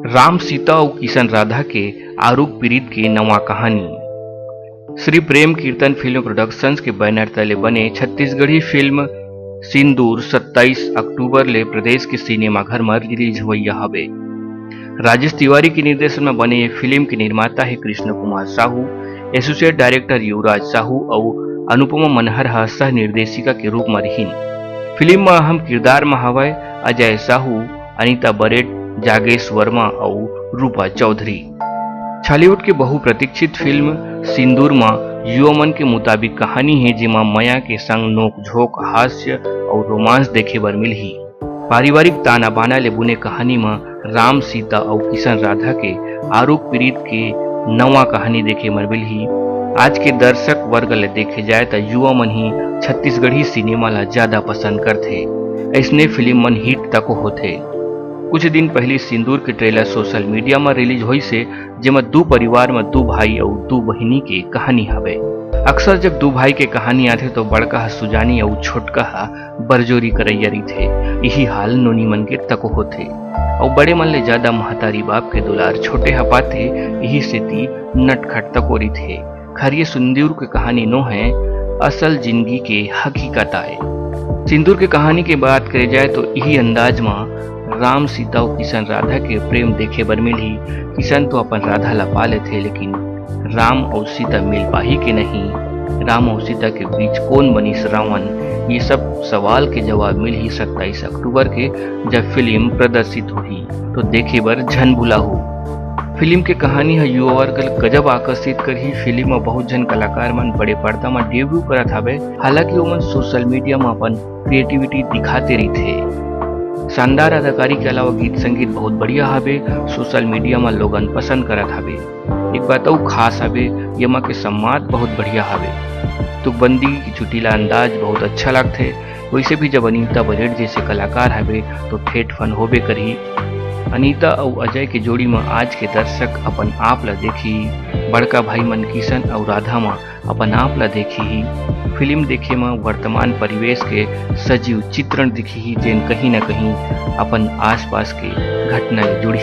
राम सीता और किशन राधा के आरूप पीड़ित की नवा कहानी। श्री प्रेम कीर्तन फिल्म प्रोडक्शंस के बैनर तले बने छत्तीसगढ़ी फिल्म सिंदूर 27 अक्टूबर ले प्रदेश के सिनेमा घर में रिलीज हुई हवे। राजेश तिवारी के निर्देशन में बने ये फिल्म के निर्माता है कृष्ण कुमार साहू, एसोसिएट डायरेक्टर युवराज साहू और अनुपमा मनहर सह निर्देशिका के रूप में रहीन। फिल्म में अहम किरदार में हवय अजय साहू, अनीता बरेट, जागेश वर्मा और रूपा चौधरी। छॉलीवुड की बहुप्रतीक्षित फिल्म सिंदूर में युवामन के मुताबिक कहानी है जिमा माया के संग नोक झोंक, हास्य और रोमांस देखे बर मिलही। पारिवारिक ताना बाना ले बुने कहानी में राम सीता और किशन राधा के आरूप पीड़ित के नवा कहानी देखे बर मिलही। आज के दर्शक वर्ग ले देखे जाए तो युवा मन ही छत्तीसगढ़ी सिनेमा ला ज्यादा पसंद करते। ऐसने फिल्म मन हिट तक होते। कुछ दिन पहले सिंदूर के ट्रेलर सोशल मीडिया में रिलीज हुई से जेमा दो परिवार में दो भाई और दो बहिनी के कहानी हवे। अक्सर जब दो भाई के कहानी आथे तो बड़का सुजानी और छोटका बरजोरी करैयरी थे। यही हाल नोनी मन के तको होते और बड़े मन ले ज्यादा महतारी बाप के दुलार छोटे पाते, यही सेती नटखट तकोरी थे। खैर सिंदूर की कहानी नो है, असल जिंदगी के हकीकत आए। सिंदूर की कहानी की बात करे जाए तो यही अंदाज में राम सीता और किशन राधा के प्रेम देखे बर मिली। किशन तो अपन राधा ला पाले थे, लेकिन राम और सीता मिल पाही के नहीं। राम और सीता के बीच कौन बनी रावण, ये सब सवाल के जवाब मिल ही 27 अक्टूबर के जब फिल्म प्रदर्शित हुई तो देखे बर झन भुलाहू। फिल्म के कहानी है युवा वर्ग गजब आकर्षित कर ही। फिल्म में बहुत जन कलाकार मन बड़े पर्दा में डेब्यू करत हवे। हालांकि वो मन सोशल मीडिया में अपन क्रिएटिविटी दिखाते रही थे। शानदार अदाकारी के अलावा गीत संगीत बहुत बढ़िया हवे। सोशल मीडिया में लोगन पसंद करत हवे। एक बात और खास हवे, यमा के संवाद बहुत बढ़िया हवे। तुकबंदी की चुटीला अंदाज बहुत अच्छा लगते। वैसे भी जब अनीता बरेट जैसे कलाकार हवे तो ठेठ फन होबे करही। अनीता और अजय के जोड़ी में आज के दर्शक अपन आप ला देखी। बड़का भाई मन किशन और राधा में अपन आप ला देखी। फिल्म देखे में वर्तमान परिवेश के सजीव चित्रण दिखी, जेन कहीं न कहीं अपन आसपास के घटना जुड़ी।